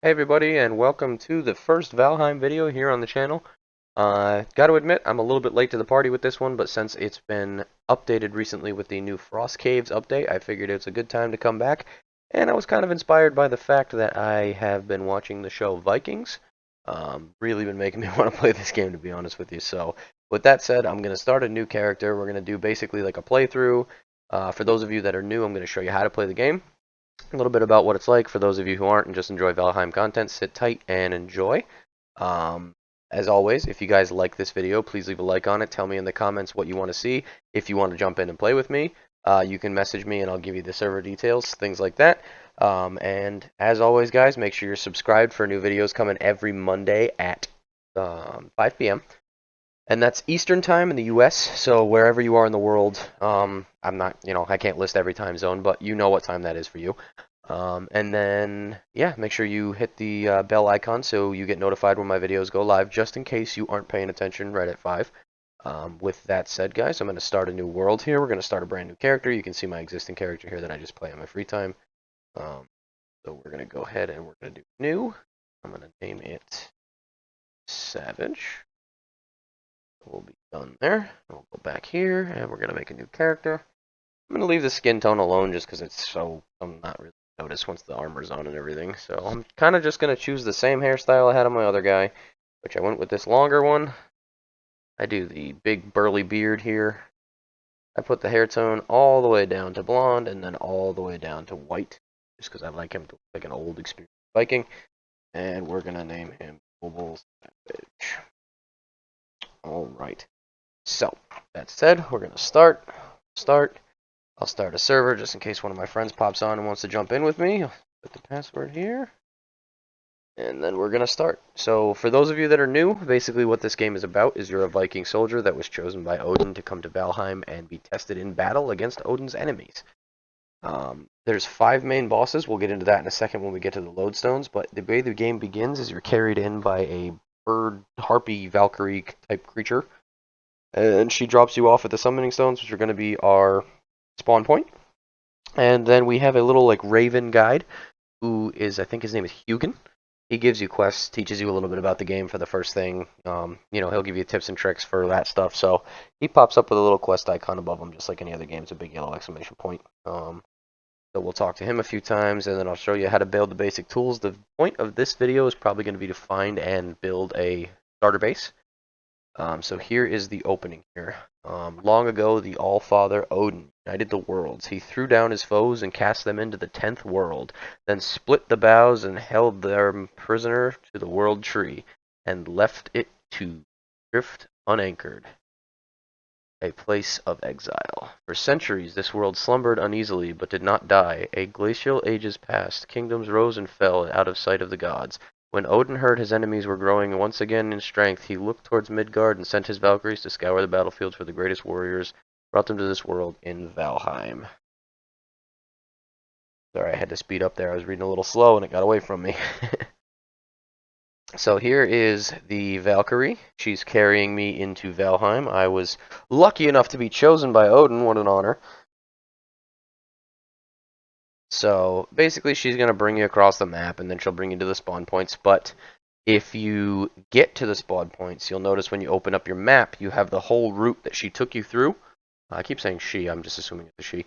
Hey everybody, and welcome to the first Valheim video here on the channel. Gotta admit, I'm a little bit late to the party with this one, but since it's been updated recently with the new Frost Caves update, I figured it's a good time to come back. And I was kind of inspired by the fact that I have been watching the show Vikings. Really been making me want to play this game, to be honest with you. So, with that said, I'm going to start a new character. We're going to do basically like a playthrough. For those of you that are new, I'm going to show you how to play the game, a little bit about what it's like for those of you who aren't and just enjoy Valheim content. Sit tight and enjoy. Um, as always, if you guys like this video, please leave a like on it. Tell me in the comments what you want to see. If you want to jump in and play with me, you can message me and I'll give you the server details, things like that. And as always, guys, make sure you're subscribed for new videos coming every Monday at 5 p.m. And that's Eastern time in the US, so wherever you are in the world, I'm not, I can't list every time zone, but you know what time that is for you. And then, yeah, make sure you hit the bell icon so you get notified when my videos go live, just in case you aren't paying attention right at 5. With that said, guys, I'm going to start a new world here. We're going to start a brand new character. You can see my existing character here that I just play on my free time. So we're going to go ahead and we're going to do new. I'm going to name it Savage. We'll be done there. We'll go back here, and we're going to make a new character. I'm going to leave the skin tone alone just because I'm not really noticed once the armor's on and everything. So I'm kind of just going to choose the same hairstyle I had on my other guy, which I went with this longer one. I do the big burly beard here. I put the hair tone all the way down to blonde and then all the way down to white, just because I like him to look like an old experienced Viking. And we're going to name him Global Savage. Alright. So, that said, we're going to start. I'll start a server just in case one of my friends pops on and wants to jump in with me. I'll put the password here. And then we're going to start. So, for those of you that are new, basically what this game is about is you're a Viking soldier that was chosen by Odin to come to Valheim and be tested in battle against Odin's enemies. There's 5 main bosses. We'll get into that in a second when we get to the lodestones. But the way the game begins is you're carried in by a bird, harpy, Valkyrie type creature. And she drops you off at the summoning stones, which are going to be our spawn point. And then we have a little like raven guide who is, I think his name is Hugin. He gives you quests, teaches you a little bit about the game for the first thing. He'll give you tips and tricks for that stuff. So he pops up with a little quest icon above him, just like any other game. It's a big yellow exclamation point. So we'll talk to him a few times, and then I'll show you how to build the basic tools. The point of this video is probably going to be to find and build a starter base. So here is the opening here. Long ago, the All-Father Odin united the worlds. He threw down his foes and cast them into the 10th world, then split the boughs and held them prisoner to the world tree, and left it to drift unanchored, a place of exile. For centuries, this world slumbered uneasily, but did not die. A glacial ages passed, kingdoms rose and fell out of sight of the gods. When Odin heard his enemies were growing once again in strength, he looked towards Midgard and sent his Valkyries to scour the battlefields for the greatest warriors, brought them to this world in Valheim. Sorry, I had to speed up there. I was reading a little slow and it got away from me. So here is the Valkyrie. She's carrying me into Valheim. I was lucky enough to be chosen by Odin. What an honor. So basically she's going to bring you across the map and then she'll bring you to the spawn points. But if you get to the spawn points, you'll notice when you open up your map, you have the whole route that she took you through. I keep saying she, I'm just assuming it's a she.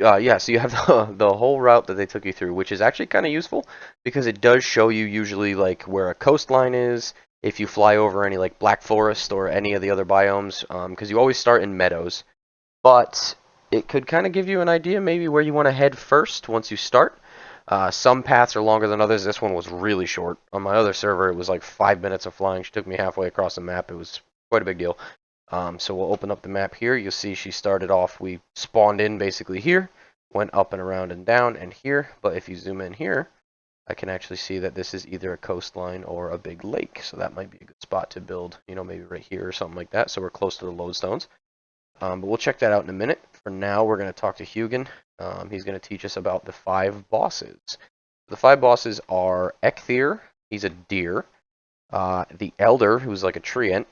Yeah, so you have the whole route that they took you through, which is actually kind of useful because it does show you usually like where a coastline is, if you fly over any like Black Forest or any of the other biomes, because you always start in meadows. But it could kind of give you an idea maybe where you want to head first once you start. Some paths are longer than others. This one was really short. On my other server, it was like 5 minutes of flying. She took me halfway across the map. It was quite a big deal. So we'll open up the map here. You'll see she started off, we spawned in basically here, went up and around and down and here. But if you zoom in here, I can actually see that this is either a coastline or a big lake. So that might be a good spot to build, maybe right here or something like that. So we're close to the lodestones. But we'll check that out in a minute. For now, we're going to talk to Hugin. He's going to teach us about the 5 bosses. The 5 bosses are Eikthyr, he's a deer. The Elder, who's like a treant.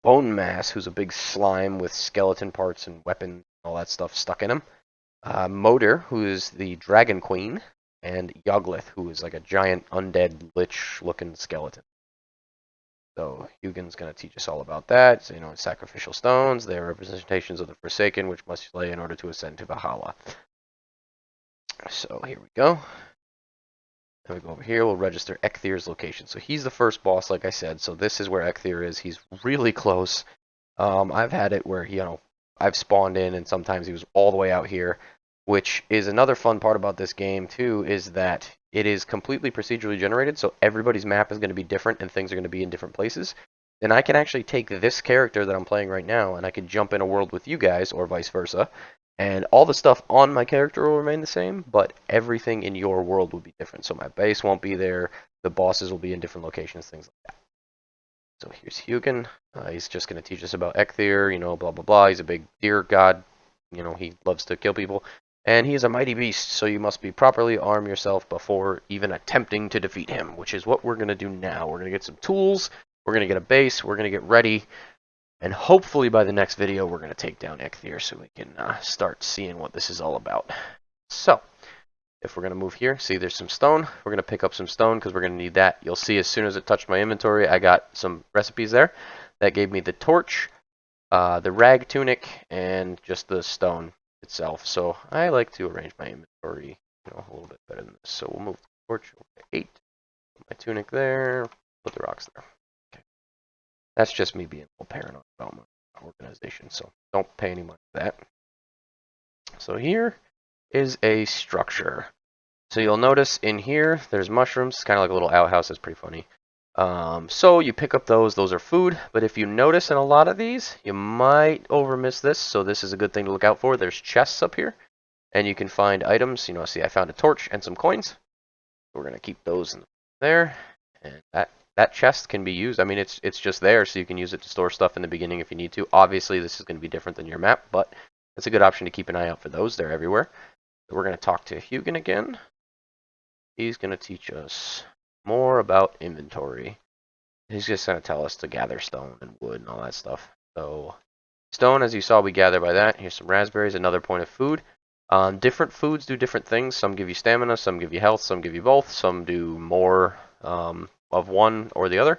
Bone Mass, who's a big slime with skeleton parts and weapons and all that stuff stuck in him. Moder, who is the Dragon Queen, and Yogglith, who is like a giant undead lich-looking skeleton. So Hugin's going to teach us all about that. So, sacrificial stones, they are representations of the Forsaken, which must slay in order to ascend to Valhalla. So here we go. Then we go over here, we'll register Ecthir's location. So he's the first boss, like I said. So this is where Ecthir is. He's really close. I've had it where, I've spawned in and sometimes he was all the way out here, which is another fun part about this game too, is that it is completely procedurally generated, so everybody's map is going to be different and things are going to be in different places. And I can actually take this character that I'm playing right now and I could jump in a world with you guys or vice versa. And all the stuff on my character will remain the same, but everything in your world will be different. So my base won't be there, the bosses will be in different locations, things like that. So here's Hugin. He's just going to teach us about Ecthir, blah, blah, blah. He's a big deer god. He loves to kill people. And he is a mighty beast, so you must be properly arm yourself before even attempting to defeat him, which is what we're going to do now. We're going to get some tools, we're going to get a base, we're going to get ready, and hopefully by the next video we're going to take down Ecthir so we can start seeing what this is all about. So, if we're going to move here, see there's some stone. We're going to pick up some stone because we're going to need that. You'll see as soon as it touched my inventory, I got some recipes there. That gave me the torch, the rag tunic, and just the stone itself. So I like to arrange my inventory a little bit better than this. So we'll move the torch over to 8. Put my tunic there. Put the rocks there. Okay. That's just me being a little paranoid about my organization. So don't pay any mind for that. So here is a structure. So you'll notice in here, there's mushrooms. It's kind of like a little outhouse. That's pretty funny. So you pick up those are food. But if you notice in a lot of these, you might overmiss this. So this is a good thing to look out for. There's chests up here. And you can find items. See, I found a torch and some coins. We're going to keep those in there. And that chest can be used. I mean, it's just there, so you can use it to store stuff in the beginning if you need to. Obviously, this is going to be different than your map, but it's a good option to keep an eye out for those. They're everywhere. We're going to talk to Hugin again. He's going to teach us more about inventory. He's just going to tell us to gather stone and wood and all that stuff. So stone, as you saw, we gather by that. Here's some raspberries, another point of food. Different foods do different things. Some give you stamina, some give you health, some give you both. Some do more of one or the other.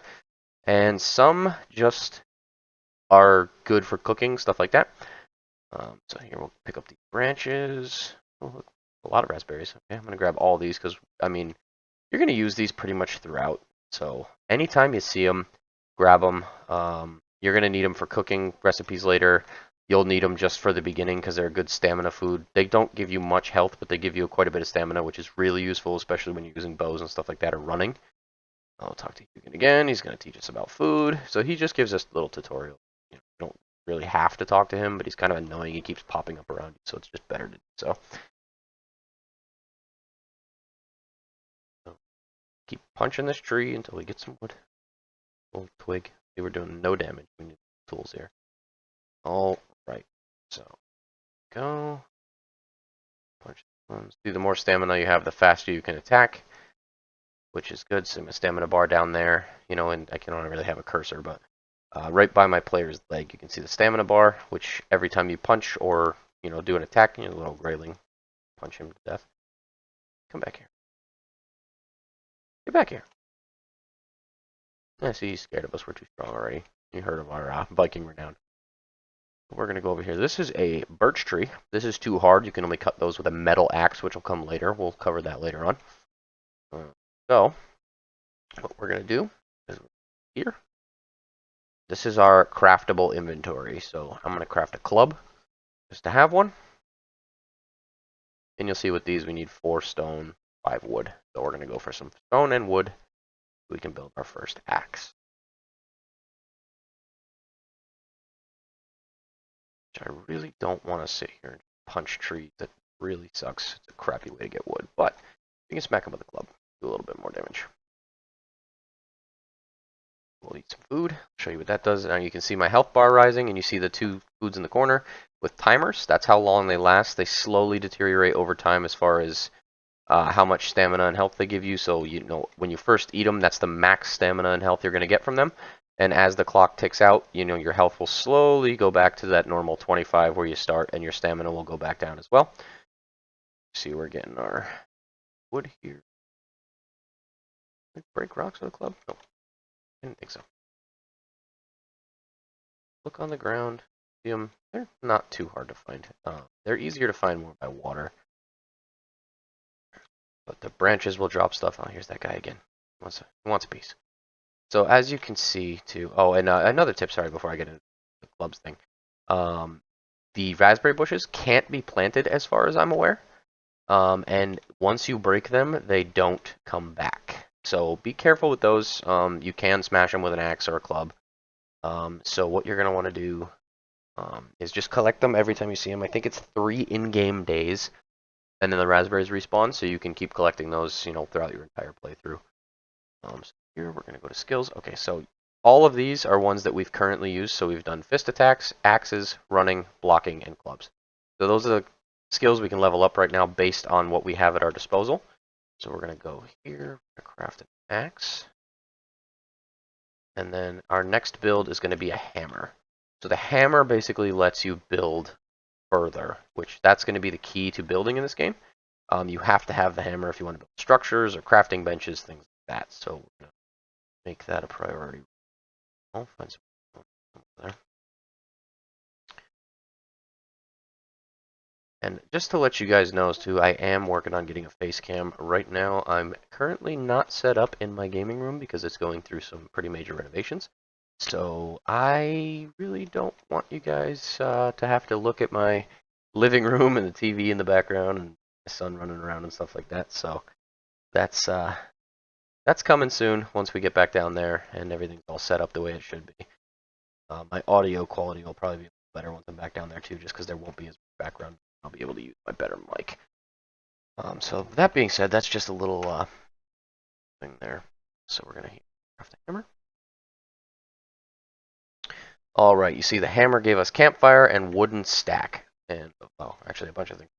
And some just are good for cooking, stuff like that. So here we'll pick up these branches. Oh, look, a lot of raspberries. Okay, I'm going to grab all these because, I mean, you're going to use these pretty much throughout. So anytime you see them, grab them. You're going to need them for cooking recipes later. You'll need them just for the beginning because they're a good stamina food. They don't give you much health, but they give you quite a bit of stamina, which is really useful, especially when you're using bows and stuff like that or running. I'll talk to Hugin again. He's going to teach us about food. So he just gives us a little tutorial. You don't really have to talk to him, but he's kind of annoying. He keeps popping up around you, so it's just better to do so. Keep punching this tree until we get some wood. Little twig. See, we're doing no damage. We need tools here. All right. So go. Punch. See, the more stamina you have, the faster you can attack, which is good. So my stamina bar down there, and I can only really have a cursor, but right by my player's leg, you can see the stamina bar, which every time you punch or do an attack, your little grayling, punch him to death. Come back here. Get back here. I see he's scared of us. We're too strong already. You heard of our Viking renown. We're going to go over here. This is a birch tree. This is too hard. You can only cut those with a metal axe, which will come later. We'll cover that later on. So, what we're going to do is here. This is our craftable inventory. So, I'm going to craft a club just to have one. And you'll see with these we need 4 stone, 5 wood. So, we're going to go for some stone and wood. We can build our first axe. Which I really don't want to sit here and punch trees. That really sucks. It's a crappy way to get wood. But you can smack them with a club. Do a little bit more damage. We'll eat some food. Show you what that does. Now you can see my health bar rising, and you see the 2 foods in the corner with timers. That's how long they last. They slowly deteriorate over time as far as how much stamina and health they give you. So when you first eat them, that's the max stamina and health you're going to get from them. And as the clock ticks out, your health will slowly go back to that normal 25 where you start, and your stamina will go back down as well. See, we're getting our wood here. Break rocks with a club? No, I didn't think so. Look on the ground. See them. They're not too hard to find. They're easier to find more by water. But the branches will drop stuff. Oh, here's that guy again. He wants a piece. So as you can see, too. Oh, and another tip. Sorry, before I get into the clubs thing. The raspberry bushes can't be planted, as far as I'm aware. And once you break them, they don't come back. So be careful with those. You can smash them with an axe or a club. So what you're gonna want to do is just collect them every time you see them. I think it's 3 in-game days, and then the raspberries respawn, so you can keep collecting those, you know, throughout your entire playthrough. So here we're gonna go to skills. Okay, so all of these are ones that we've currently used. So we've done fist attacks, axes, running, blocking, and clubs. So those are the skills we can level up right now based on what we have at our disposal. So we're gonna go here, craft an axe. And then our next build is going to be a hammer. So the hammer basically lets you build further, which that's going to be the key to building in this game. You have to have the hammer if you want to build structures or crafting benches, things like that. So we're going to make that a priority. I'll find some there. And just to let you guys know too, I am working on getting a face cam. Right now, I'm currently not set up in my gaming room because it's going through some pretty major renovations. So I really don't want you guys to have to look at my living room and the TV in the background and my son running around and stuff like that. So that's coming soon once we get back down there and everything's all set up the way it should be. My audio quality will probably be better once I'm back down there too, just because there won't be as much background. I'll be able to use my better mic. So that being said, that's just a little thing there. So we're gonna craft the hammer. All right, you see the hammer gave us campfire and wooden stack, and well, actually a bunch of things.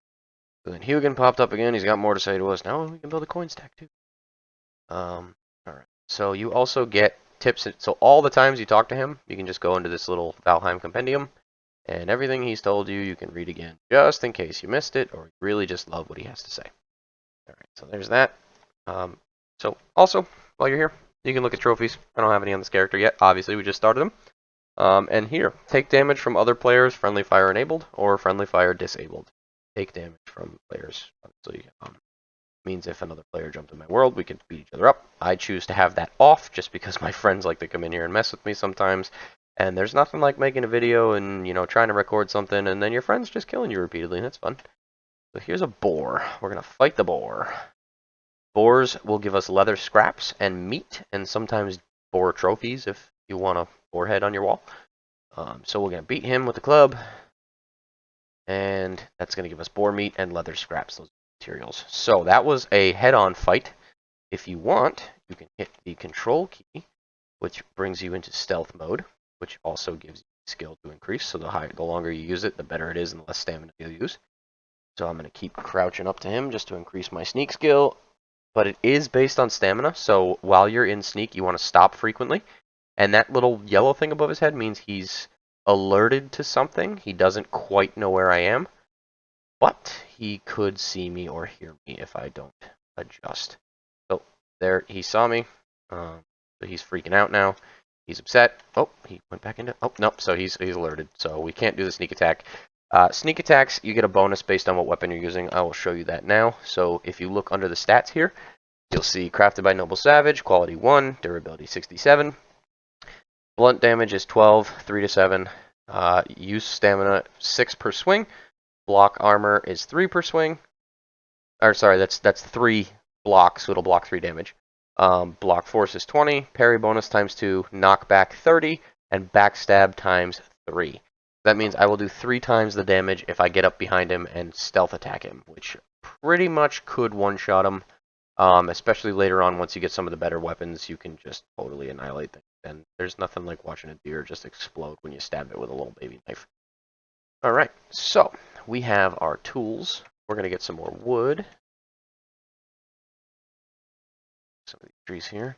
So then Hugin popped up again. He's got more to say to us. Now we can build a coin stack too. All right. So you also get tips. So all the times you talk to him, you can just go into this little Valheim compendium. And everything he's told you, you can read again, just in case you missed it, or you really just love what he has to say. All right, so there's that. So also, while you're here, you can look at trophies. I don't have any on this character yet. Obviously, we just started them. And here, take damage from other players, friendly fire enabled, or friendly fire disabled. Take damage from players. Obviously, means if another player jumped in my world, we could beat each other up. I choose to have that off, just because my friends like to come in here and mess with me sometimes. And there's nothing like making a video and, you know, trying to record something and then your friend's just killing you repeatedly, and that's fun. So here's a boar. We're going to fight the boar. Boars will give us leather scraps and meat, and sometimes boar trophies if you want a boar head on your wall. So we're going to beat him with the club, and that's going to give us boar meat and leather scraps, those materials. So that was a head-on fight. If you want, you can hit the control key, which brings you into stealth mode, which also gives you skill to increase. So the longer you use it, the better it is and the less stamina you'll use. So I'm going to keep crouching up to him just to increase my sneak skill. But it is based on stamina, so while you're in sneak, you want to stop frequently. And that little yellow thing above his head means he's alerted to something. He doesn't quite know where I am, but he could see me or hear me if I don't adjust. So there, he saw me. So he's freaking out now. He's upset. Oh, he went back into... Oh, no, so he's alerted. So we can't do the sneak attack. Sneak attacks, you get a bonus based on what weapon you're using. I will show you that now. So if you look under the stats here, you'll see crafted by Noble Savage, quality 1, durability 67. Blunt damage is 12, 3 to 7. Use stamina 6 per swing. Block armor is 3 per swing. Or sorry, that's 3 blocks, so it'll block 3 damage. Block force is 20, parry bonus times 2, knockback 30, and backstab times 3. That means I will do 3 times the damage if I get up behind him and stealth attack him, which pretty much could one-shot him. Especially later on, once you get some of the better weapons, you can just totally annihilate them. And there's nothing like watching a deer just explode when you stab it with a little baby knife. Alright, so we have our tools. We're going to get some more wood. Some of these trees here.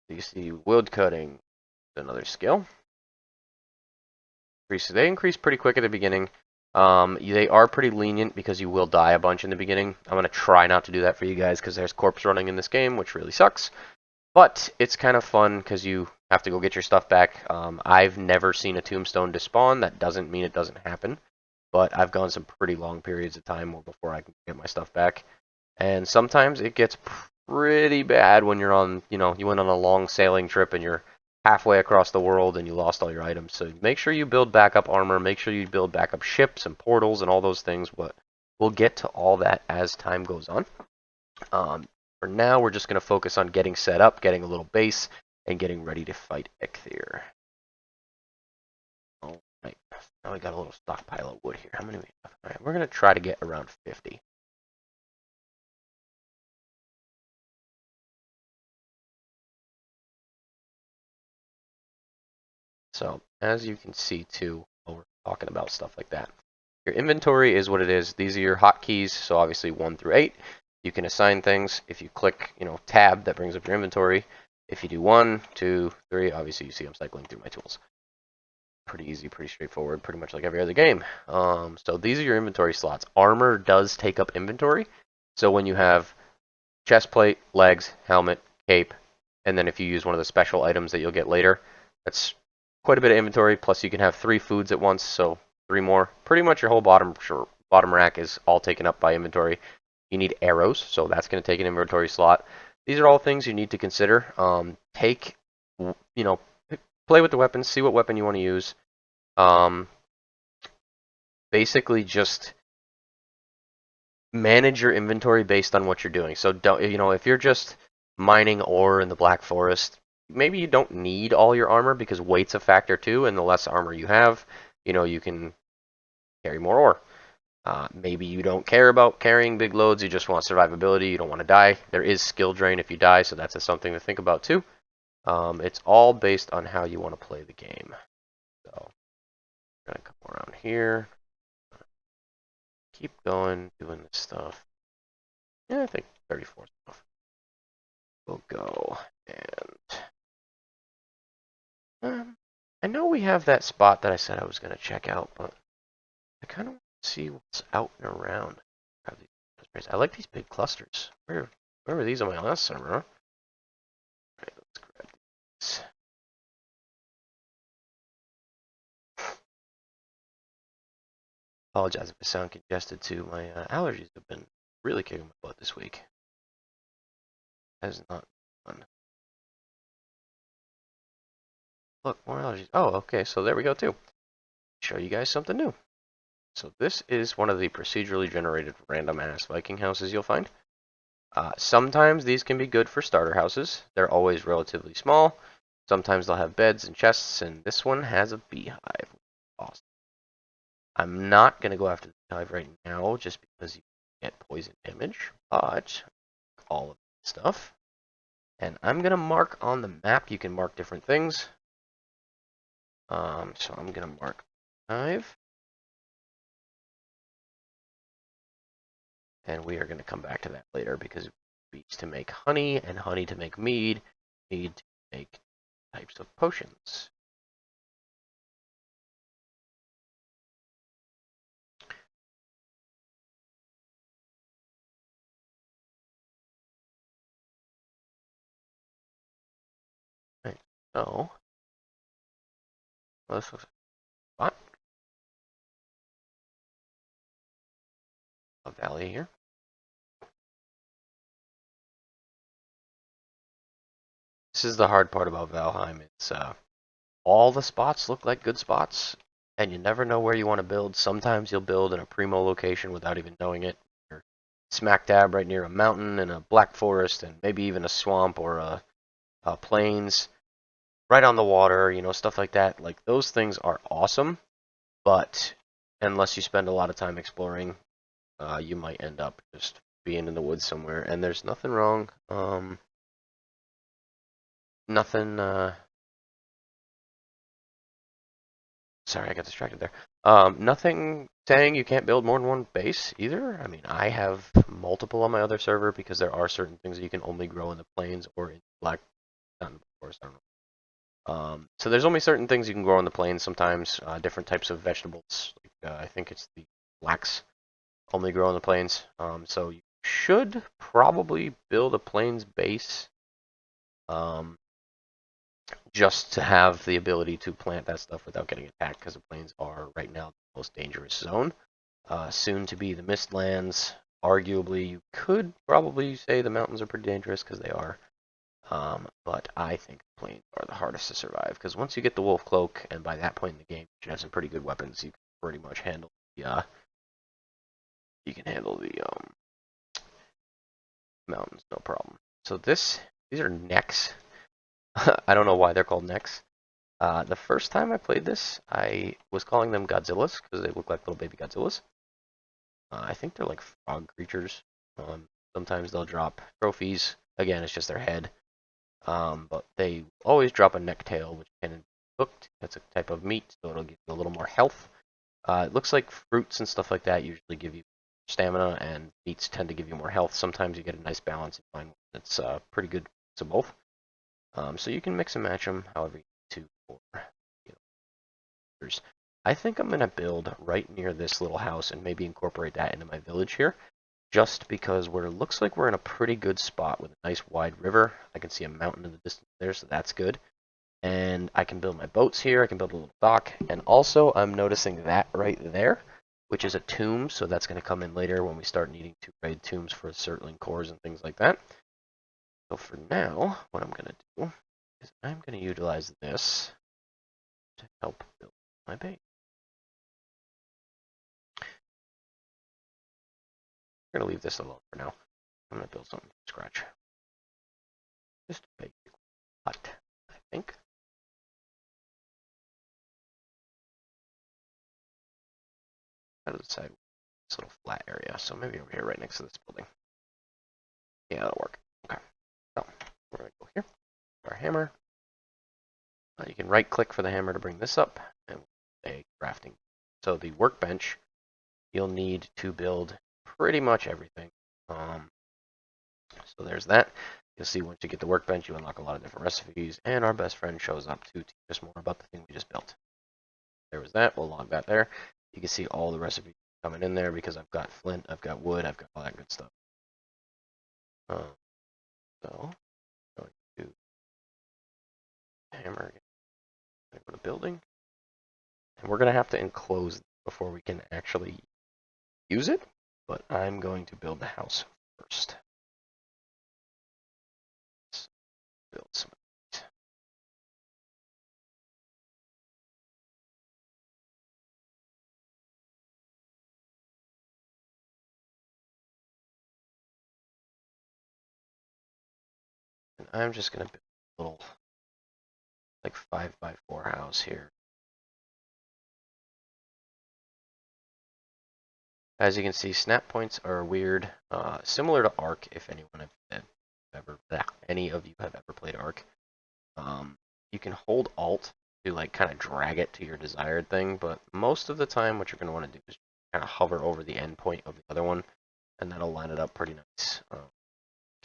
You see wood cutting, another skill. They increase pretty quick at the beginning. They are pretty lenient because you will die a bunch in the beginning. I'm going to try not to do that for you guys because there's corpse running in this game, which really sucks. But it's kind of fun because you have to go get your stuff back. I've never seen a tombstone despawn. That doesn't mean it doesn't happen. But I've gone some pretty long periods of time before I can get my stuff back. And sometimes it gets pretty bad when you're on, you went on a long sailing trip and you're halfway across the world and you lost all your items. So make sure you build backup armor, make sure you build backup ships and portals and all those things. But we'll get to all that as time goes on. For now, we're just going to focus on getting set up, getting a little base, and getting ready to fight Eikthyr. All right, now we got a little stockpile of wood here. How many we have? All right, we're going to try to get around 50. So, as you can see too, while we're talking about stuff like that, your inventory is what it is. These are your hotkeys, so obviously 1 through 8. You can assign things. If you click, tab, that brings up your inventory. If you do 1, 2, 3, obviously you see I'm cycling through my tools. Pretty easy, pretty straightforward, pretty much like every other game. So these are your inventory slots. Armor does take up inventory. So when you have chest plate, legs, helmet, cape, and then if you use one of the special items that you'll get later, that's quite a bit of inventory. Plus you can have 3 foods at once, so 3 more. Pretty much your whole bottom rack is all taken up by inventory. You need arrows, so that's going to take an inventory slot. These are all things you need to consider. Play with the weapons, see what weapon you want to use. Basically just manage your inventory based on what you're doing. So don't, if you're just mining ore in the Black Forest, maybe you don't need all your armor because weight's a factor too, and the less armor you have, you can carry more ore. Maybe you don't care about carrying big loads, you just want survivability, you don't want to die. There is skill drain if you die, so that's something to think about too. It's all based on how you want to play the game. So, I'm going to come around here. Keep going, doing this stuff. Yeah, I think 34 stuff. We'll go and I know we have that spot that I said I was going to check out, but I kind of want to see what's out and around. I like these big clusters. Where were these on my last server? Huh? Alright, let's grab these. Apologize if I sound congested too. My allergies have been really kicking my butt this week. That is not fun. Look, more allergies. Oh, okay, so there we go too. Show you guys something new. So this is one of the procedurally generated random ass Viking houses you'll find. Sometimes these can be good for starter houses. They're always relatively small. Sometimes they'll have beds and chests, and this one has a beehive. Awesome. I'm not going to go after the beehive right now just because you get poison damage, but all of this stuff. And I'm going to mark on the map. You can mark different things. So I'm going to mark beehive. And we are going to come back to that later because bees to make honey and honey to make mead need to make types of potions. Right, so this looks like a valley here. This is the hard part about Valheim. It's all the spots look like good spots, and you never know where you want to build. Sometimes you'll build in a primo location without even knowing it. You're smack dab right near a mountain and a black forest, and maybe even a swamp or a plains, right on the water. Stuff like that. Like those things are awesome, but unless you spend a lot of time exploring, you might end up just being in the woods somewhere. And there's nothing wrong. Nothing. Sorry, I got distracted there. Nothing saying you can't build more than one base either. I mean, I have multiple on my other server because there are certain things that you can only grow in the plains or in black, not in the forest. I don't know. So there's only certain things you can grow on the plains sometimes, different types of vegetables. Like, I think it's the flax only grow on the plains. So you should probably build a plains base um, just to have the ability to plant that stuff without getting attacked, because the plains are right now the most dangerous zone. Soon to be the Mistlands. Arguably, you could probably say the mountains are pretty dangerous because they are. But I think the plains are the hardest to survive because once you get the wolf cloak, and by that point in the game, you should have some pretty good weapons. You can pretty much handle the mountains, no problem. So these are necks. I don't know why they're called necks. The first time I played this, I was calling them Godzillas because they look like little baby Godzillas. I think they're like frog creatures. Sometimes they'll drop trophies. Again, it's just their head. But they always drop a neck tail, which can be cooked. That's a type of meat, so it'll give you a little more health. It looks like fruits and stuff like that usually give you stamina, and meats tend to give you more health. Sometimes you get a nice balance in mine. It's pretty good to both. So you can mix and match them however you need to for I think I'm going to build right near this little house and maybe incorporate that into my village here, just because it looks like we're in a pretty good spot with a nice wide river. I can see a mountain in the distance there, so that's good. And I can build my boats here. I can build a little dock. And also, I'm noticing that right there, which is a tomb, so that's going to come in later when we start needing to raid tombs for circling cores and things like that. So for now, what I'm going to do is I'm going to utilize this to help build my base. I'm going to leave this alone for now. I'm going to build something from scratch. Just a basic hut, I think. Out of the side, this little flat area. So maybe over here, right next to this building. Yeah, that'll work. Okay. So we're going to go here. Our hammer. You can right click for the hammer to bring this up, and a crafting. So the workbench, you'll need to build pretty much everything. So there's that. You'll see once you get the workbench, you unlock a lot of different recipes, and our best friend shows up to teach us more about the thing we just built. There was that. We'll log that there. You can see all the recipes coming in there because I've got flint, I've got wood, I've got all that good stuff. So, going to hammer, go to building, and we're going to have to enclose before we can actually use it, but I'm going to build the house first. Let's build some. And I'm just going to build a little, like 5x4 house here. As you can see, snap points are weird, similar to Ark. If any of you have ever played Ark, you can hold Alt to like kind of drag it to your desired thing, but most of the time, what you're going to want to do is kind of hover over the end point of the other one, and that'll line it up pretty nice.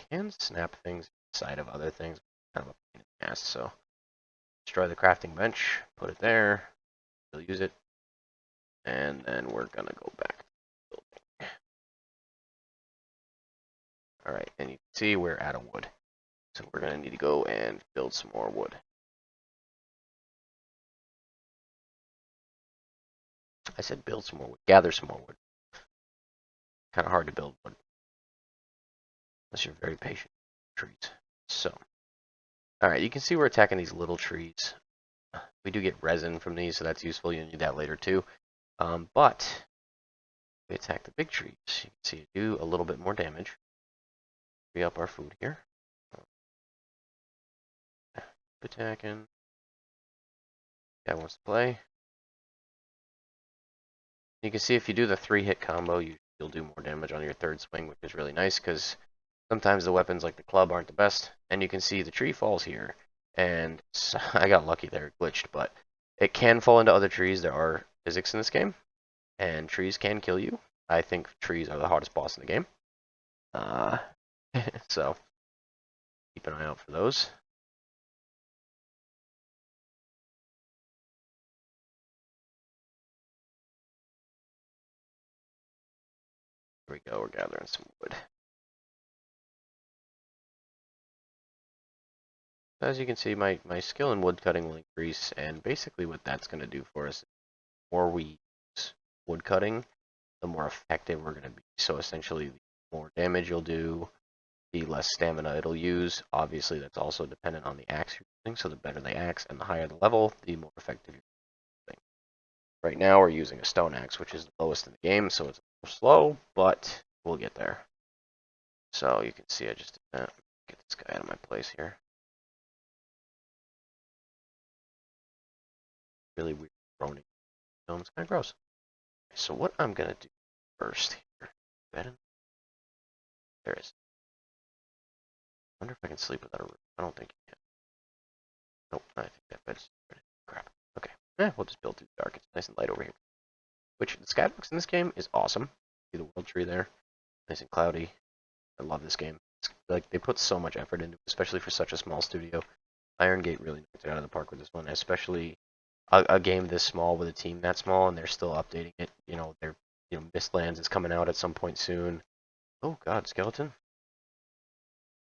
Can snap things inside of other things, kind of a pain in the ass. So destroy the crafting bench, put it there, we'll use it, and then we're gonna go back to the building. All right, and you can see we're out of wood, so we're gonna need to go and build some more wood. I said build some more wood, gather some more wood. Kind of hard to build wood unless you're very patient with trees. So, all right, you can see we're attacking these little trees. We do get resin from these, so that's useful. You'll need that later too. But we attack the big trees. You can see do a little bit more damage. Free up our food here. Attacking. Guy wants to play. You can see if you do the 3-hit combo, you'll do more damage on your third swing, which is really nice because sometimes the weapons like the club aren't the best. And you can see the tree falls here. And so, I got lucky there, it glitched, but it can fall into other trees. There are physics in this game, and trees can kill you. I think trees are the hardest boss in the game. So keep an eye out for those. Here we go, we're gathering some wood. As you can see, my skill in wood cutting will increase, and basically what that's going to do for us, the more we use wood cutting, the more effective we're going to be. So essentially, the more damage you'll do, the less stamina it'll use. Obviously, that's also dependent on the axe you're using, so the better the axe and the higher the level, the more effective you're using. Right now, we're using a stone axe, which is the lowest in the game, so it's a little slow, but we'll get there. So you can see I just did that. Get this guy out of my place here. Really weird groaning. It's kind of gross. So what I'm going to do first here, there is. I wonder if I can sleep without a roof. I don't think you can. Nope, I think that bed's crap. Okay, we'll just build through the dark. It's nice and light over here. Which, the skybox in this game is awesome. See the world tree there? Nice and cloudy. I love this game. It's like, they put so much effort into it, especially for such a small studio. Iron Gate really knocked it out of the park with this one, especially a game this small with a team that small, and they're still updating it. Mistlands is coming out at some point soon. Oh god, skeleton.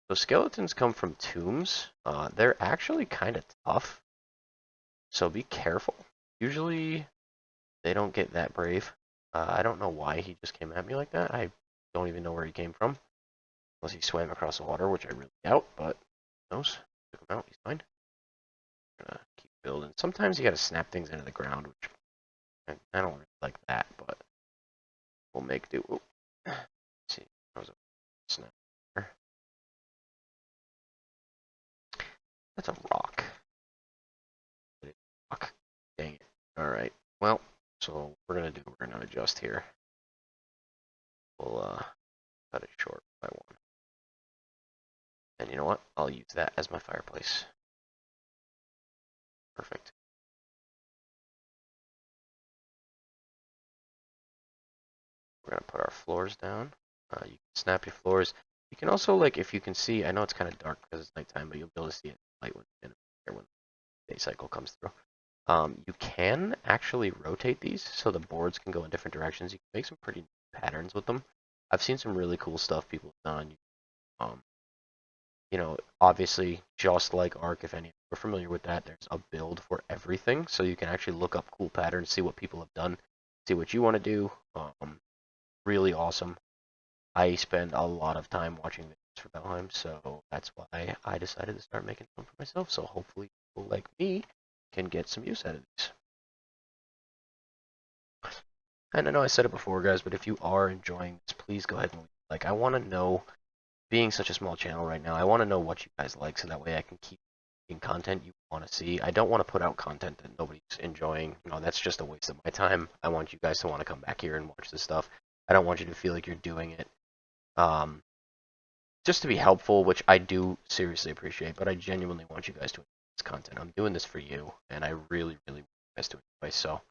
So skeletons come from tombs. They're actually kind of tough, so be careful. Usually, they don't get that brave. I don't know why he just came at me like that. I don't even know where he came from. Unless he swam across the water, which I really doubt, but who knows? Took him out, he's fine. Gonna keep building. Sometimes you gotta snap things into the ground, which I don't really like that, but we'll make do. Ooh. Let's see, that was a snap. That's a rock. Rock. Dang it. Alright. Well, so we're gonna adjust here. We'll cut it short by one. And you know what? I'll use that as my fireplace. Perfect. We're gonna put our floors down. You can snap your floors. You can also, like, if you can see, I know it's kind of dark because it's nighttime, but you'll be able to see it light when the day cycle comes through. You can actually rotate these so the boards can go in different directions. You can make some pretty patterns with them. I've seen some really cool stuff people have done. Obviously, just like Ark, if any are familiar with that, there's a build for everything, so you can actually look up cool patterns, see what people have done, see what you want to do. Really awesome. I spend a lot of time watching videos for Valheim, so that's why I decided to start making some for myself, so hopefully people like me can get some use out of these. And I know I said it before, guys, but if you are enjoying this, please go ahead and like. I want to know, being such a small channel right now, I want to know what you guys like, so that way I can keep making content you want to see. I don't want to put out content that nobody's enjoying. That's just a waste of my time. I want you guys to want to come back here and watch this stuff. I don't want you to feel like you're doing it just to be helpful, which I do seriously appreciate, but I genuinely want you guys to enjoy this content. I'm doing this for you, and I really, really want you guys to enjoy. So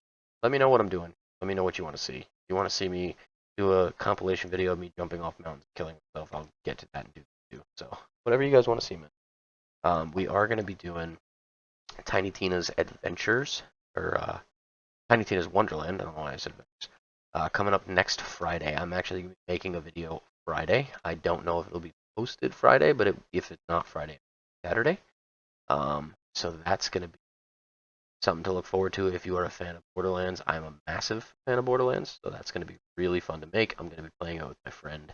let me know what I'm doing. Let me know what you want to see. If you want to see me do a compilation video of me jumping off mountains, killing myself, I'll get to that and do that too. So whatever you guys want to see, man. We are going to be doing Tiny Tina's Adventures, or Tiny Tina's Wonderland. I don't know why I said Adventures. Coming up next Friday. I'm actually making a video Friday. I don't know if it'll be posted Friday, but if it's not Friday, Saturday. So that's going to be something to look forward to if you are a fan of Borderlands. I'm a massive fan of Borderlands, so that's going to be really fun to make. I'm going to be playing it with my friend,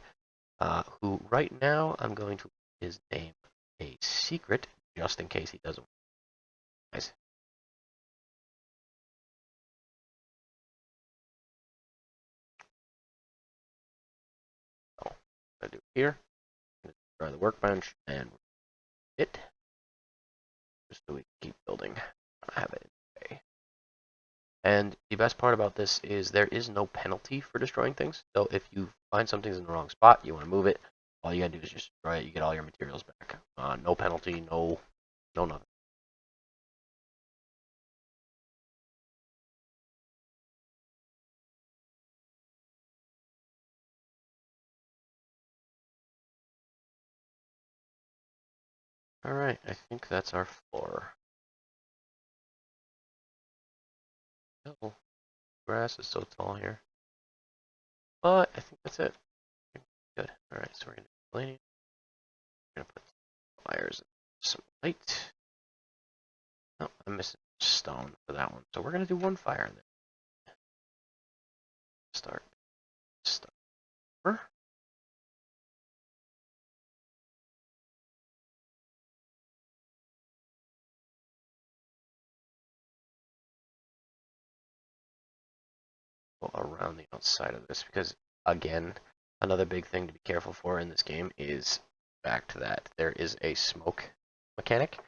who right now I'm going to leave his name a secret, just in case he doesn't. Guys. So, I'm going to do it here. I'm going to try the workbench and it, just so we can keep building. I have it in the way. And the best part about this is there is no penalty for destroying things. So if you find something's in the wrong spot, you want to move it, all you gotta do is just destroy it. You get all your materials back. No penalty, no nothing. All right, I think that's our floor. Oh, grass is so tall here. But I think that's it. Good. Alright, so we're going to do palladium. We're going to put fires and some light. Oh, I'm missing stone for that one. So we're going to do one fire and then start. Over. Around the outside of this, because again, another big thing to be careful for in this game is back to that there is a smoke mechanic,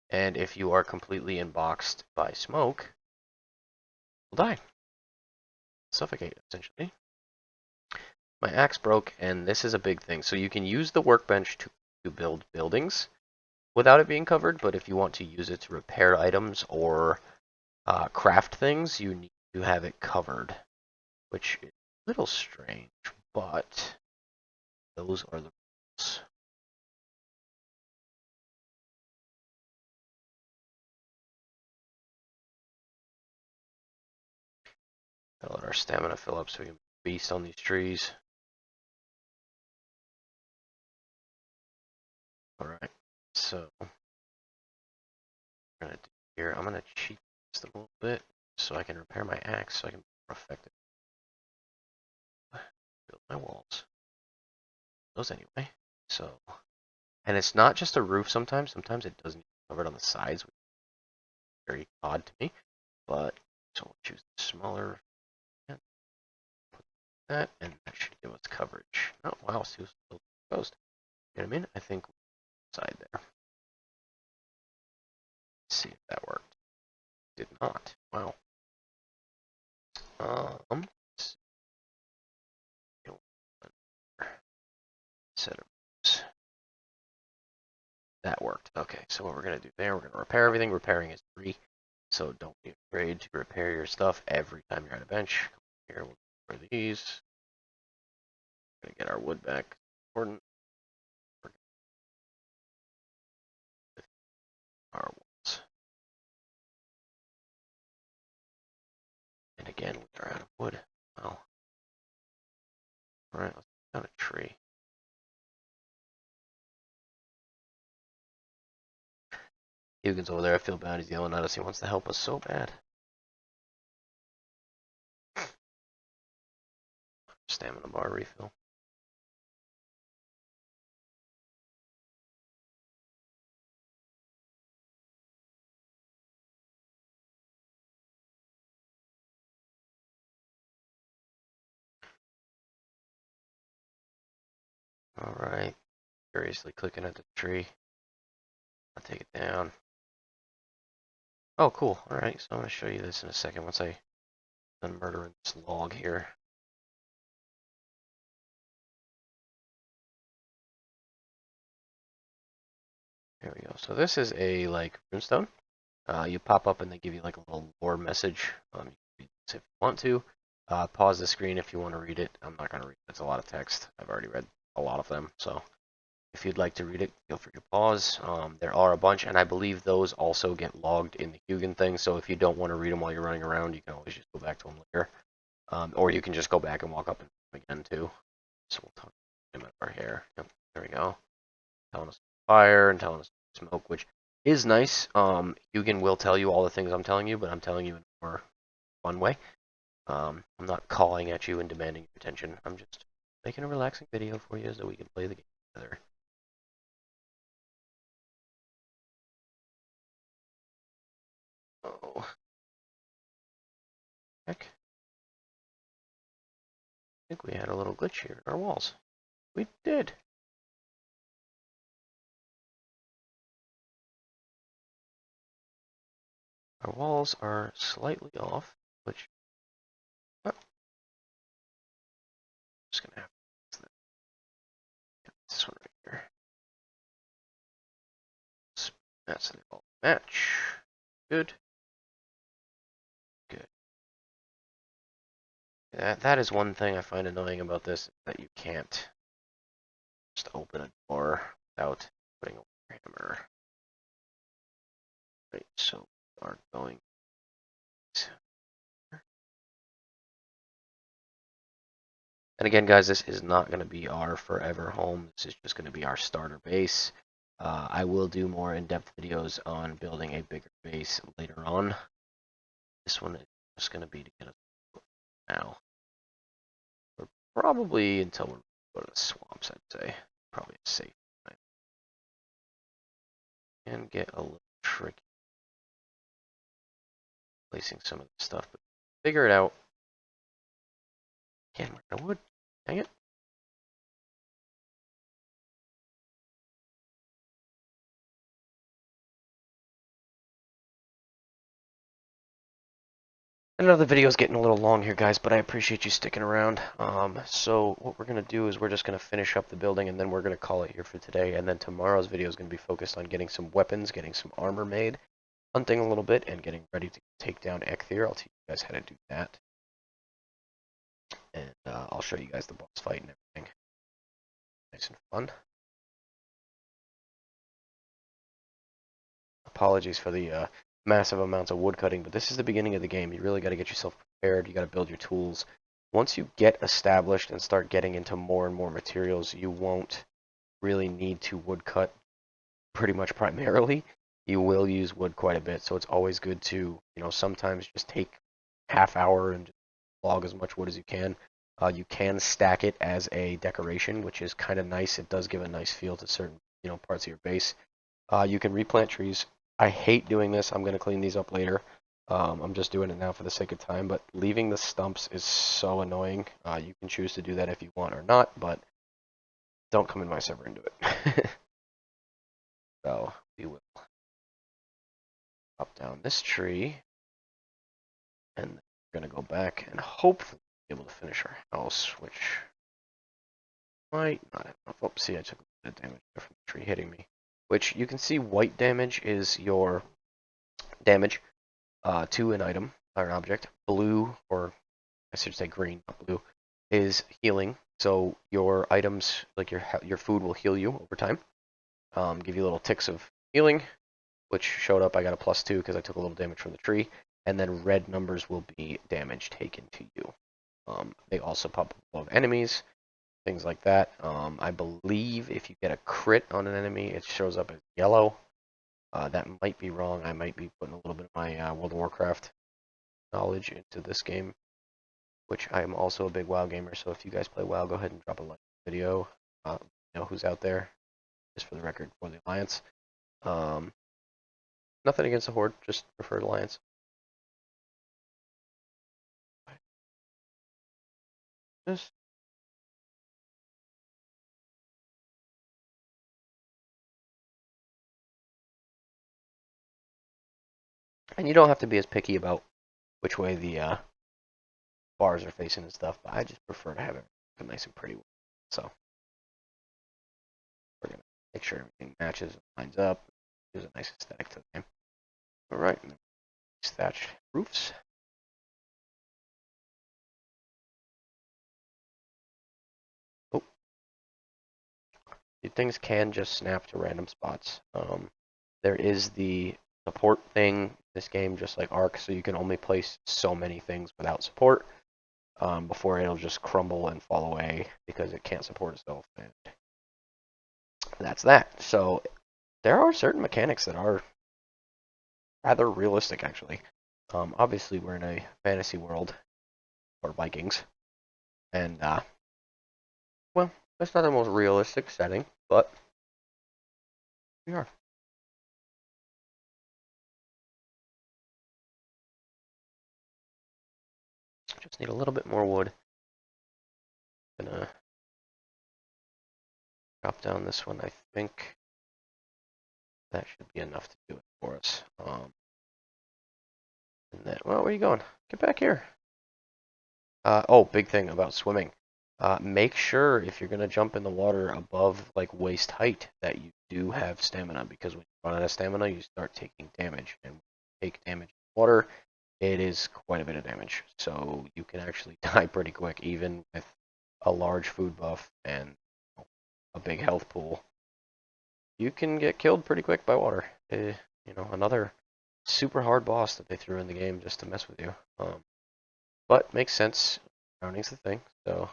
and if you are completely inboxed by smoke, you'll die, suffocate essentially. My axe broke, and this is a big thing. So you can use the workbench to build buildings without it being covered, but if you want to use it to repair items or craft things, you need to have it covered, which is a little strange, but those are the rules. Gotta let our stamina fill up so we can beast on these trees. Alright, so I'm gonna do here, I'm gonna cheat just a little bit so I can repair my axe so I can be more effective. Build my walls. Those anyway. So, and it's not just a roof sometimes it doesn't cover it on the sides, which is very odd to me. But so we'll choose the smaller, put that, and that should give us coverage. Oh wow, still exposed. You know what I mean? I think side there. Let's see if that worked. Did not. Wow. Set of rooms. That worked. Okay, so what we're gonna do there, we're gonna repair everything. Repairing is free, so don't be afraid to repair your stuff every time you're on a bench. Here, we'll repair these. We're gonna get our wood back. Important. Our walls. And again, we are out of wood. Well, all right, let's put down a tree. Hugin's over there. I feel bad. He's yelling at us. He wants to help us so bad. Stamina bar refill. All right. Curiously clicking at the tree. I'll take it down. Oh, cool. All right. So I'm gonna show you this in a second once I done murdering this log here. There we go. So this is a like runestone. You pop up and they give you like a little lore message. You can read this if you want to. Pause the screen if you want to read it. I'm not going to read it. It's a lot of text. I've already read a lot of them. So if you'd like to read it, feel free to pause. There are a bunch, and I believe those also get logged in the Hugin thing. So if you don't want to read them while you're running around, you can always just go back to them later. Or you can just go back and walk up and again too. So we'll talk to him at our hair. Yep, there we go. Telling us fire and telling us smoke, which is nice. Hugin will tell you all the things I'm telling you, but I'm telling you in a more fun way. I'm not calling at you and demanding your attention. I'm just making a relaxing video for you so we can play the game together. Oh. Heck. I think we had a little glitch here in our walls. We did. Our walls are slightly off, which... Oh. I'm just going to have to this one right here. That's an all match. Good. Good. That is one thing I find annoying about this, that you can't just open a door without putting a hammer. Right, so we are going And again, guys, this is not going to be our forever home. This is just going to be our starter base. I will do more in-depth videos on building a bigger base later on. This one is just going to be to get us now. Or probably until we go to the swamps, I'd say. Probably safe. And get a little tricky placing some of the stuff, but figure it out. Again, we're out of wood. Dang it. I know the video's getting a little long here, guys, but I appreciate you sticking around. So what we're going to do is we're just going to finish up the building, and then we're going to call it here for today. And then tomorrow's video is going to be focused on getting some weapons, getting some armor made, hunting a little bit, and getting ready to take down Ecthyr. I'll teach you guys how to do that. And I'll show you guys the boss fight and everything. Nice and fun. Apologies for the massive amounts of wood cutting, but this is the beginning of the game. You really got to get yourself prepared. You got to build your tools. Once you get established and start getting into more and more materials, you won't really need to woodcut pretty much primarily. You will use wood quite a bit, so it's always good to, sometimes just take half hour and just log as much wood as you can. You can stack it as a decoration, which is kind of nice. It does give a nice feel to certain, parts of your base. You can replant trees. I hate doing this. I'm going to clean these up later. I'm just doing it now for the sake of time, but leaving the stumps is so annoying. You can choose to do that if you want or not, but don't come in my server and do it. So we will chop down this tree, and we're going to go back and hopefully be able to finish our house, which might not have enough. Oh, see, I took a bit of damage from the tree hitting me. Which you can see white damage is your damage to an item or an object. Blue, or I should say green, not blue, is healing. So your items, like your food, will heal you over time. Give you little ticks of healing, which showed up. I got a +2 because I took a little damage from the tree. And then red numbers will be damage taken to you. They also pop up above enemies, things like that. I believe if you get a crit on an enemy, it shows up as yellow. That might be wrong. I might be putting a little bit of my World of Warcraft knowledge into this game, which I am also a big WoW gamer. So if you guys play WoW, go ahead and drop a like video. You know who's out there, just for the record, for the Alliance. Nothing against the Horde, just prefer the Alliance. This. And you don't have to be as picky about which way the bars are facing and stuff, but I just prefer to have it nice and pretty. So we're gonna make sure everything matches and lines up. Gives a nice aesthetic to the game. All right, thatched roofs. Oh, these things can just snap to random spots. There is the support thing in this game, just like Ark, so you can only place so many things without support before it'll just crumble and fall away because it can't support itself. And that's that. So there are certain mechanics that are rather realistic, actually. Obviously, we're in a fantasy world, or Vikings, and well, that's not the most realistic setting, but we are. Just need a little bit more wood. Gonna drop down this one. I think that should be enough to do it for us. And then, well, where are you going? Get back here. Oh, big thing about swimming. Make sure if you're gonna jump in the water above like waist height that you do have stamina, because when you run out of stamina, you start taking damage, and when you take damage in water, it is quite a bit of damage. So you can actually die pretty quick, even with a large food buff and a big health pool. You can get killed pretty quick by water. Another super hard boss that they threw in the game just to mess with you. But makes sense. Drowning's the thing. So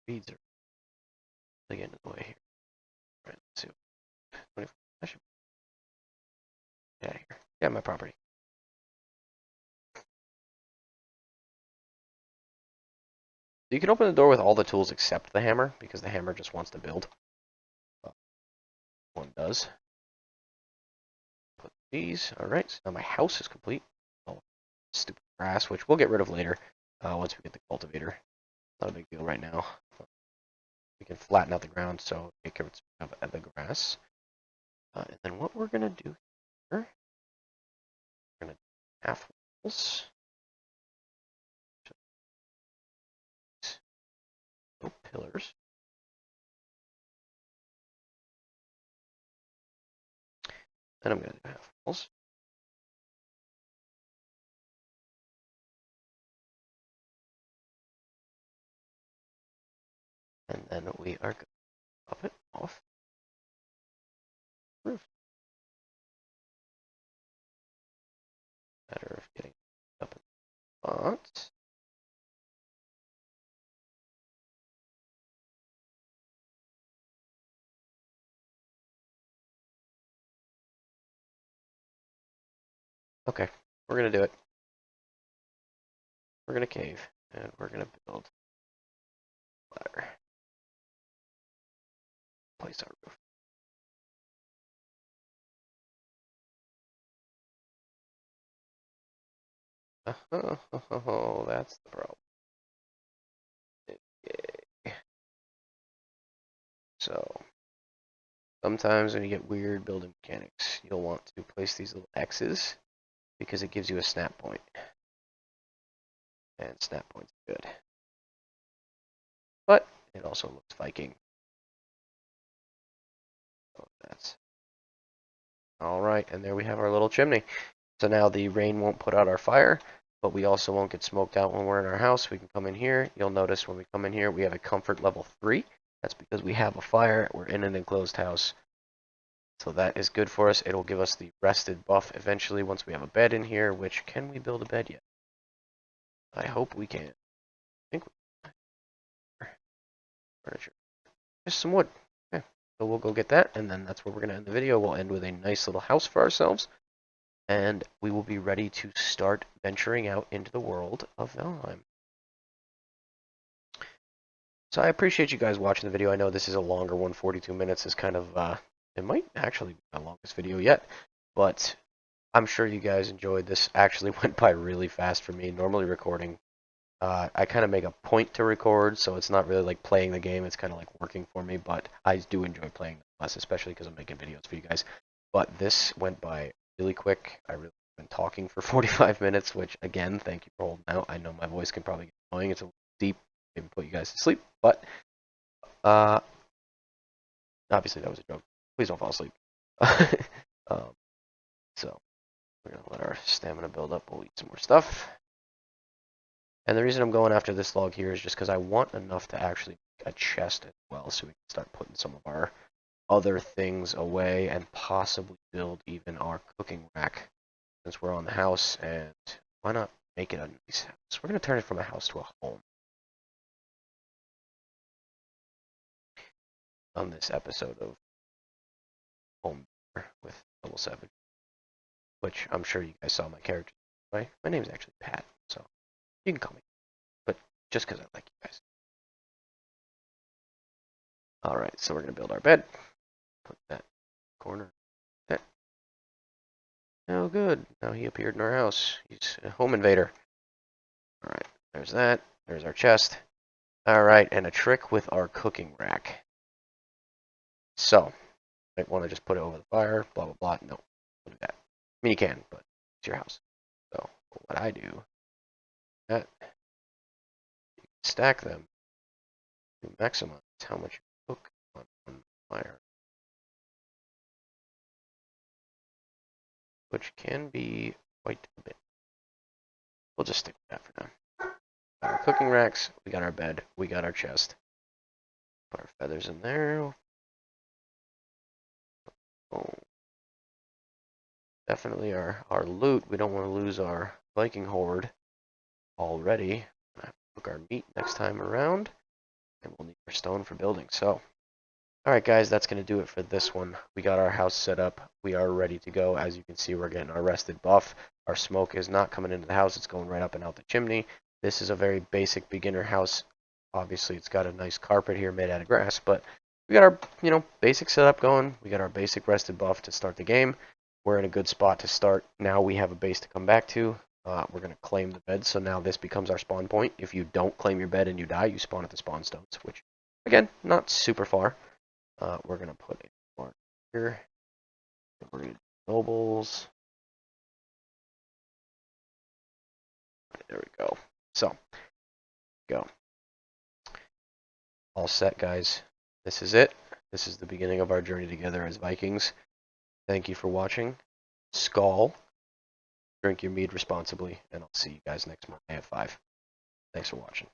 Weeds are really getting in the way here. All right, let's see. 24. I should get out of here. Get my property. You can open the door with all the tools except the hammer, because the hammer just wants to build. One does. Put these. Alright, so now my house is complete. Oh, stupid grass, which we'll get rid of later, once we get the cultivator. Not a big deal right now. We can flatten out the ground so it gets rid of the grass. And then what we're going to do here, we're going to half walls. No pillars. Then I'm going to do half walls. And then we are going to pop it off the roof. Matter of getting up in spots. Okay, we're going to do it. We're going to cave, and we're going to build a ladder. Place our roof. Oh, that's the problem. Okay. So, sometimes when you get weird building mechanics, you'll want to place these little X's because it gives you a snap point. And snap points are good. But it also looks Viking. So that's alright, and there we have our little chimney. So now the rain won't put out our fire, but we also won't get smoked out when we're in our house. We can come in here. You'll notice when we come in here, we have a comfort level 3. That's because we have a fire. We're in an enclosed house. So that is good for us. It'll give us the rested buff eventually once we have a bed in here, which, can we build a bed yet? I hope we can. I think we furniture. Just some wood. Okay. So we'll go get that, and then that's where we're going to end the video. We'll end with a nice little house for ourselves, and we will be ready to start venturing out into the world of Valheim. So I appreciate you guys watching the video. I know this is a longer one. 42 minutes is kind of, it might actually be my longest video yet, but I'm sure you guys enjoyed this. Actually went by really fast for me. Normally recording, I kind of make a point to record, so it's not really like playing the game. It's kind of like working for me, but I do enjoy playing less, especially because I'm making videos for you guys. But this went by really quick. I really been talking for 45 minutes, which again, thank you for holding out. I know my voice can probably get annoying. It's a little deep, maybe put you guys to sleep, but obviously that was a joke. Please don't fall asleep. um, so we're gonna let our stamina build up. We'll eat some more stuff. And the reason I'm going after this log here is just because I want enough to actually make a chest as well, so we can start putting some of our other things away and possibly build even our cooking rack, since we're on the house. And why not make it a nice house? We're going to turn it from a house to a home on this episode of Home with Level 7, which I'm sure you guys saw my character. Right? My name's actually Pat, so you can call me, but just because I like you guys. Alright, so we're going to build our bed. Put that corner. That. Oh, good. Now he appeared in our house. He's a home invader. Alright, there's that. There's our chest. Alright, and a trick with our cooking rack. So, might want to just put it over the fire, blah, blah, blah. No, don't do that. I mean, you can, but it's your house. So, what I do, that, you stack them to maximize how much you cook on one fire, which can be quite a bit. We'll just stick with that for now. Got our cooking racks, we got our bed, we got our chest. Put our feathers in there. Oh. Definitely our loot. We don't want to lose our Viking horde already. We'll have to cook our meat next time around. And we'll need our stone for building. So, alright guys, that's going to do it for this one. We got our house set up. We are ready to go. As you can see, we're getting our rested buff. Our smoke is not coming into the house. It's going right up and out the chimney. This is a very basic beginner house. Obviously, it's got a nice carpet here made out of grass, but we got our, basic setup going. We got our basic rested buff to start the game. We're in a good spot to start. Now we have a base to come back to. We're going to claim the bed, so now this becomes our spawn point. If you don't claim your bed and you die, you spawn at the spawn stones, which, again, not super far. We're going to put a mark here. We're going to do nobles. There we go. So, go. All set, guys. This is it. This is the beginning of our journey together as Vikings. Thank you for watching. SKOL. Drink your mead responsibly, and I'll see you guys next Monday at 5. Thanks for watching.